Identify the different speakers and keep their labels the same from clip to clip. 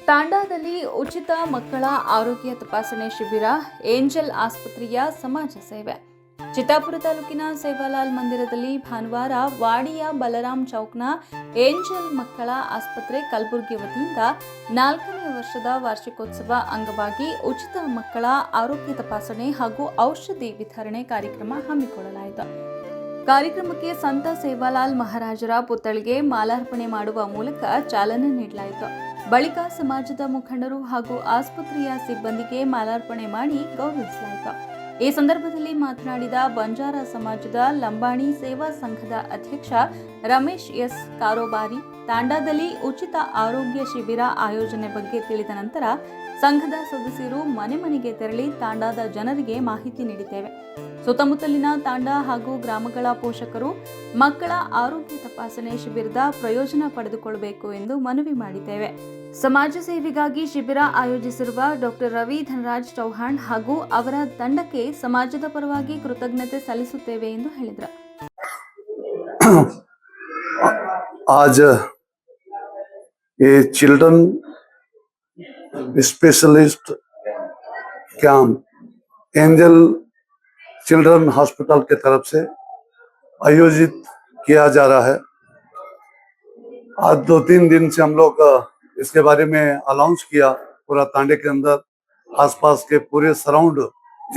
Speaker 1: ತಾಂಡಾದಲ್ಲಿ ಉಚಿತ ಮಕ್ಕಳ ಆರೋಗ್ಯ ತಪಾಸಣೆ ಶಿಬಿರ, ಏಂಜಲ್ ಆಸ್ಪತ್ರೆಯ ಸಮಾಜ ಸೇವೆ. ಚಿತ್ತಾಪುರ ತಾಲೂಕಿನ ಸೇವಾಲಾಲ್ ಮಂದಿರದಲ್ಲಿ ಭಾನುವಾರ ವಾಡಿಯ ಬಲರಾಮ್ ಚೌಕ್ನ ಏಂಜಲ್ ಮಕ್ಕಳ ಆಸ್ಪತ್ರೆ ಕಲಬುರಗಿ ವತಿಯಿಂದ 4ನೇ ವರ್ಷದ ವಾರ್ಷಿಕೋತ್ಸವ ಅಂಗವಾಗಿ ಉಚಿತ ಮಕ್ಕಳ ಆರೋಗ್ಯ ತಪಾಸಣೆ ಹಾಗೂ ಔಷಧಿ ವಿತರಣೆ ಕಾರ್ಯಕ್ರಮ ಹಮ್ಮಿಕೊಳ್ಳಲಾಯಿತು. ಕಾರ್ಯಕ್ರಮಕ್ಕೆ ಸಂತ ಸೇವಾಲಾಲ್ ಮಹಾರಾಜರ ಪುತ್ಥಳಿಗೆ ಮಾಲಾರ್ಪಣೆ ಮಾಡುವ ಮೂಲಕ ಚಾಲನೆ ನೀಡಲಾಯಿತು. ಬಳಿಕ ಸಮಾಜದ ಮುಖಂಡರು ಹಾಗೂ ಆಸ್ಪತ್ರೆಯ ಸಿಬ್ಬಂದಿಗೆ ಮಾಲಾರ್ಪಣೆ ಮಾಡಿ ಗೌರವಿಸಲಾಯಿತು. ಈ ಸಂದರ್ಭದಲ್ಲಿ ಮಾತನಾಡಿದ ಬಂಜಾರ ಸಮಾಜದ ಲಂಬಾಣಿ ಸೇವಾ ಸಂಘದ ಅಧ್ಯಕ್ಷ ರಮೇಶ್ ಎಸ್ ಕಾರೋಬಾರಿ, ತಾಂಡಾದಲ್ಲಿ ಉಚಿತ ಆರೋಗ್ಯ ಶಿಬಿರ ಆಯೋಜನೆ ಬಗ್ಗೆ ತಿಳಿದ ನಂತರ ಸಂಘದ ಸದಸ್ಯರು ಮನೆ ಮನೆಗೆ ತೆರಳಿ ತಾಂಡಾದ ಜನರಿಗೆ ಮಾಹಿತಿ ನೀಡಿದ್ದೇವೆ. ಸುತ್ತಮುತ್ತಲಿನ ತಾಂಡಾ ಹಾಗೂ ಗ್ರಾಮಗಳ ಪೋಷಕರು ಮಕ್ಕಳ ಆರೋಗ್ಯ ತಪಾಸಣೆ ಶಿಬಿರದ ಪ್ರಯೋಜನ ಪಡೆದುಕೊಳ್ಳಬೇಕು ಎಂದು ಮನವಿ ಮಾಡಿದ್ದೇವೆ. ಸಮಾಜ ಸೇವೆಗಾಗಿ ಶಿಬಿರ ಆಯೋಜಿಸಿರುವ ಡಾಕ್ಟರ್ ರವಿ ಧನರಾಜ್ ಚೌಹಾಣ್ ಹಾಗೂ ಅವರ ತಂಡಕ್ಕೆ ಸಮಾಜದ ಪರವಾಗಿ ಕೃತಜ್ಞತೆ ಸಲ್ಲಿಸುತ್ತೇವೆ ಎಂದು ಹೇಳಿದರು.
Speaker 2: आज ये children specialist camp angel children hospital के तरफ से आयोजित किया जा रहा है। आज 2-3 दिन से हम लोग इसके बारे में अनाउंस किया पूरा तांडे के अंदर आसपास के पूरे सराउंड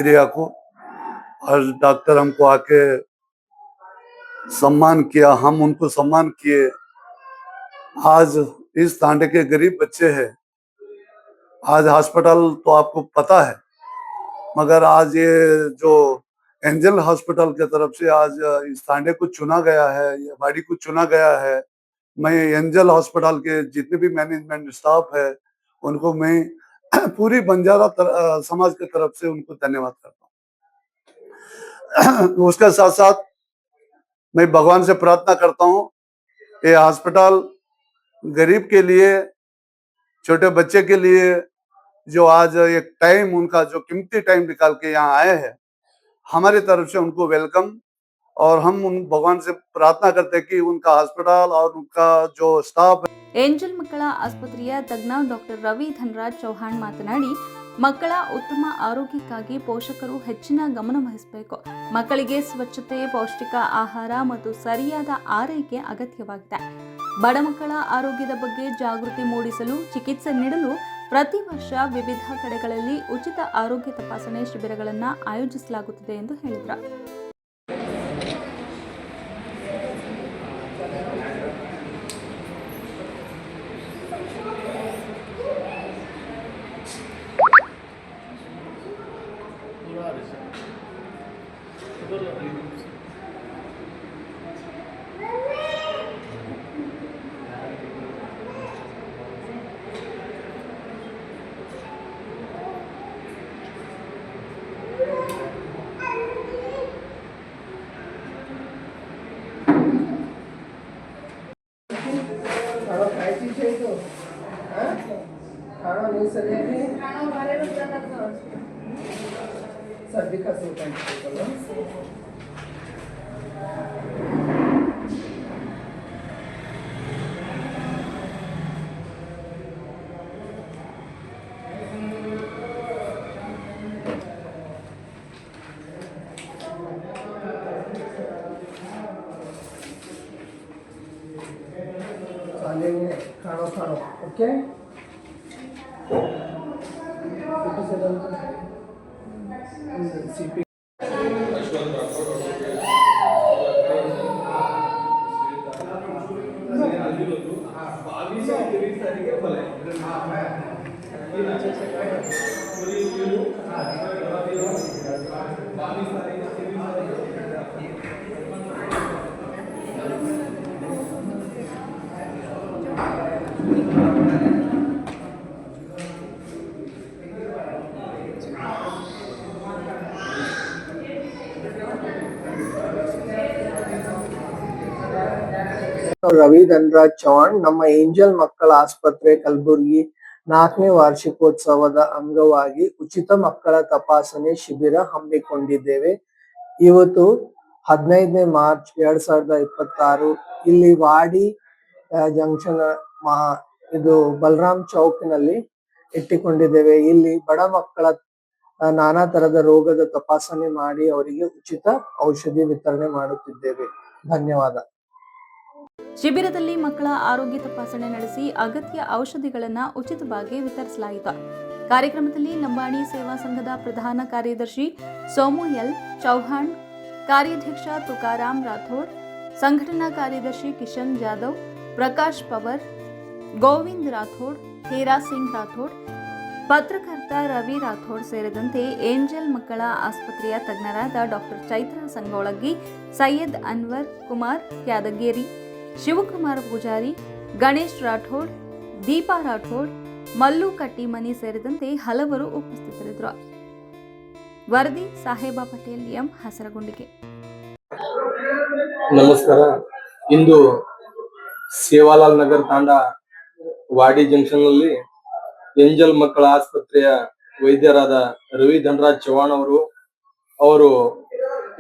Speaker 2: एरिया को, और डॉक्टर हमको आके सम्मान किया, हम उनको सम्मान किए। आज इस तांडे के गरीब बच्चे हैं, आज हॉस्पिटल तो आपको पता है, मगर आज ये जो एंजल हॉस्पिटल के तरफ से आज इस तांडे को चुना गया है, ये वाड़ी को चुना गया है। मैं एंजल हॉस्पिटल के जितने भी मैनेजमेंट स्टाफ है उनको मैं पूरी बंजारा समाज की तरफ से उनको धन्यवाद करता हूँ। उसके साथ साथ मैं भगवान से प्रार्थना करता हूँ, ये हॉस्पिटल गरीब के लिए, छोटे बच्चे के लिए जो आज एक टाइम उनका जो कीमती टाइम निकाल के यहाँ आए हैं, हमारी तरफ से उनको वेलकम, और हम उन भगवान से प्रार्थना करते हैं कि उनका हॉस्पिटल और उनका जो स्टाफ
Speaker 1: ಏಂಜಲ್ ಮಕ್ಕಳ ಆಸ್ಪತ್ರೆಯ ತಜ್ಞ ಡಾಕ್ಟರ್ ರವಿ ಧನರಾಜ್ ಚೌಹಾಣ್ ಮಾತನಾಡಿ, ಮಕ್ಕಳ ಉತ್ತಮ ಆರೋಗ್ಯಕ್ಕಾಗಿ ಪೋಷಕರು ಹೆಚ್ಚಿನ ಗಮನ ವಹಿಸಬೇಕು. ಮಕ್ಕಳಿಗೆ ಸ್ವಚ್ಛತೆ, ಪೌಷ್ಟಿಕ ಆಹಾರ ಮತ್ತು ಸರಿಯಾದ ಆರೈಕೆ ಅಗತ್ಯವಾಗಿದೆ. ಬಡ ಮಕ್ಕಳ ಆರೋಗ್ಯದ ಬಗ್ಗೆ ಜಾಗೃತಿ ಮೂಡಿಸಲು, ಚಿಕಿತ್ಸೆ ನೀಡಲು ಪ್ರತಿ ವರ್ಷ ವಿವಿಧ ಕಡೆಗಳಲ್ಲಿ ಉಚಿತ ಆರೋಗ್ಯ ತಪಾಸಣೆ ಶಿಬಿರಗಳನ್ನು ಆಯೋಜಿಸಲಾಗುತ್ತದೆ ಎಂದು ಹೇಳಿದರು.
Speaker 3: सर्दी का सूट चालेंगे, खाना खाओ, ओके। CP ರವಿ ಧನರಾಜ್ ಚೌಹಾಣ್, ನಮ್ಮ ಏಂಜಲ್ ಮಕ್ಕಳ ಆಸ್ಪತ್ರೆ ಕಲಬುರಗಿ 4ನೇ ವಾರ್ಷಿಕೋತ್ಸವದ ಅಂಗವಾಗಿ ಉಚಿತ ಮಕ್ಕಳ ತಪಾಸಣೆ ಶಿಬಿರ ಹಮ್ಮಿಕೊಂಡಿದ್ದೇವೆ. ಇವತ್ತು 15ನೇ ಮಾರ್ಚ್ 2026 ಇಲ್ಲಿ ವಾಡಿ ಜಂಕ್ಷನ್ ಇದು ಬಲರಾಮ್ ಚೌಕ್ನಲ್ಲಿ ಇಟ್ಟುಕೊಂಡಿದ್ದೇವೆ. ಇಲ್ಲಿ ಬಡ ಮಕ್ಕಳ ನಾನಾ ತರದ ರೋಗದ ತಪಾಸಣೆ ಮಾಡಿ ಅವರಿಗೆ ಉಚಿತ ಔಷಧಿ ವಿತರಣೆ ಮಾಡುತ್ತಿದ್ದೇವೆ. ಧನ್ಯವಾದ.
Speaker 1: ಶಿಬಿರದಲ್ಲಿ ಮಕ್ಕಳ ಆರೋಗ್ಯ ತಪಾಸಣೆ ನಡೆಸಿ ಅಗತ್ಯ ಔಷಧಿಗಳನ್ನು ಉಚಿತವಾಗಿ ವಿತರಿಸಲಾಯಿತು. ಕಾರ್ಯಕ್ರಮದಲ್ಲಿ ಲಂಬಾಣಿ ಸೇವಾ ಸಂಘದ ಪ್ರಧಾನ ಕಾರ್ಯದರ್ಶಿ ಸೋಮು ಎಲ್ ಚೌಹಾಣ್, ಕಾರ್ಯಾಧ್ಯಕ್ಷ ತುಕಾರಾಮ್ ರಾಥೋಡ್, ಸಂಘಟನಾ ಕಾರ್ಯದರ್ಶಿ ಕಿಶನ್ ಜಾಧವ್, ಪ್ರಕಾಶ್ ಪವರ್, ಗೋವಿಂದ್ ರಾಥೋಡ್, ಹೇರಾ ಸಿಂಗ್ ರಾಥೋಡ್, ಪತ್ರಕರ್ತ ರವಿ ರಾಥೋಡ್ ಸೇರಿದಂತೆ ಏಂಜಲ್ ಮಕ್ಕಳ ಆಸ್ಪತ್ರೆಯ ತಜ್ಞರಾದ ಡಾಕ್ಟರ್ ಚೈತ್ರಾ ಸಂಗೋಳಗಿ, ಸೈಯದ್ ಅನ್ವರ್ ಕುಮಾರ್ ಯಾದಗೇರಿ, ಶಿವಕುಮಾರ್ ಪೂಜಾರಿ, ಗಣೇಶ್ ರಾಠೋಡ್, ದೀಪಾ ರಾಠೋಡ್, ಮಲ್ಲು ಕಟ್ಟಿಮನಿ ಸೇರಿದಂತೆ ಹಲವರು ಉಪಸ್ಥಿತರಿದ್ದರು. ವರದಿ ಸಾಹೇಬ ಪಟೇಲ್ ಎಂ ಹಸರಗುಂಡಿಗೆ.
Speaker 4: ನಮಸ್ಕಾರ. ಇಂದು ಸೇವಾಲಾಲ್ ನಗರ್ ತಾಂಡ ವಾಡಿ ಜಂಕ್ಷನ್ ನಲ್ಲಿ ಏಂಜಲ್ ಮಕ್ಕಳ ಆಸ್ಪತ್ರೆಯ ವೈದ್ಯರಾದ ರವಿ ಧನರಾಜ್ ಚೌಹಾಣ್ ಅವರು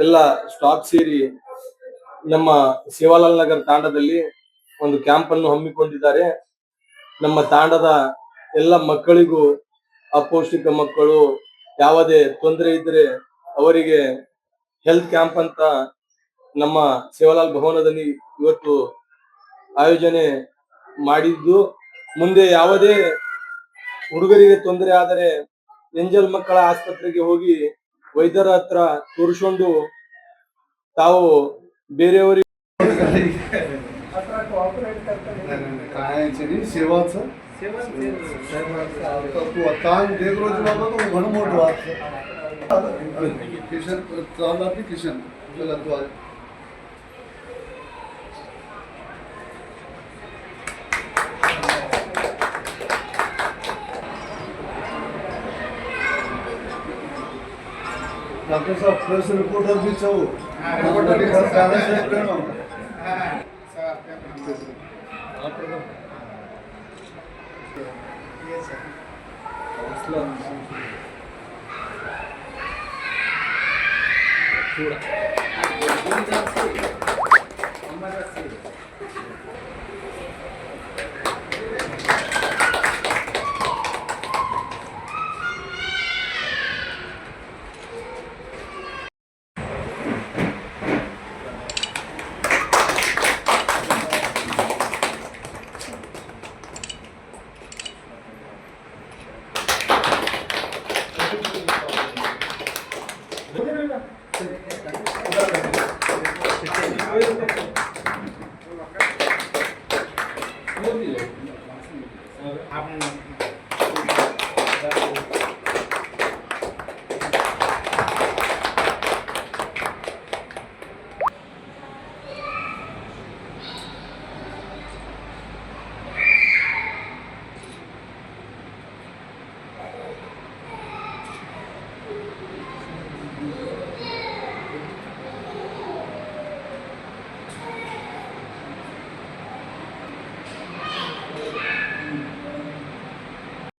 Speaker 4: ಎಲ್ಲ ಸ್ಟಾಫ್ ಸೇರಿ ನಮ್ಮ ಸೇವಾಲಾಲ್ ನಗರ್ ತಾಂಡದಲ್ಲಿ ಒಂದು ಕ್ಯಾಂಪ್ ಅನ್ನು ಹಮ್ಮಿಕೊಂಡಿದ್ದಾರೆ. ನಮ್ಮ ತಾಂಡದ ಎಲ್ಲ ಮಕ್ಕಳಿಗೂ, ಅಪೌಷ್ಟಿಕ ಮಕ್ಕಳು ಯಾವುದೇ ತೊಂದರೆ ಇದ್ರೆ ಅವರಿಗೆ ಹೆಲ್ತ್ ಕ್ಯಾಂಪ್ ಅಂತ ನಮ್ಮ ಸೇವಾಲಾಲ್ ಭವನದಲ್ಲಿ ಇವತ್ತು ಆಯೋಜನೆ ಮಾಡಿದ್ದು, ಮುಂದೆ ಯಾವುದೇ ಹುಡುಗರಿಗೆ ತೊಂದರೆ ಆದರೆ ಏಂಜಲ್ ಮಕ್ಕಳ ಆಸ್ಪತ್ರೆಗೆ ಹೋಗಿ ವೈದ್ಯರ ಹತ್ರ ತೋರಿಸ್ಕೊಂಡು ತಾವು ಬೇರೆಯವರಿಗೆ
Speaker 2: सेवाचं तू आता देख रोज बाबा तो घण मोठं वाटतं. किशन चालला की किशन चला तू आज डॉक्टर साहब प्रेस रिपोर्टर भी चाहो रिपोर्टर घर जाना से प्रेम
Speaker 4: आप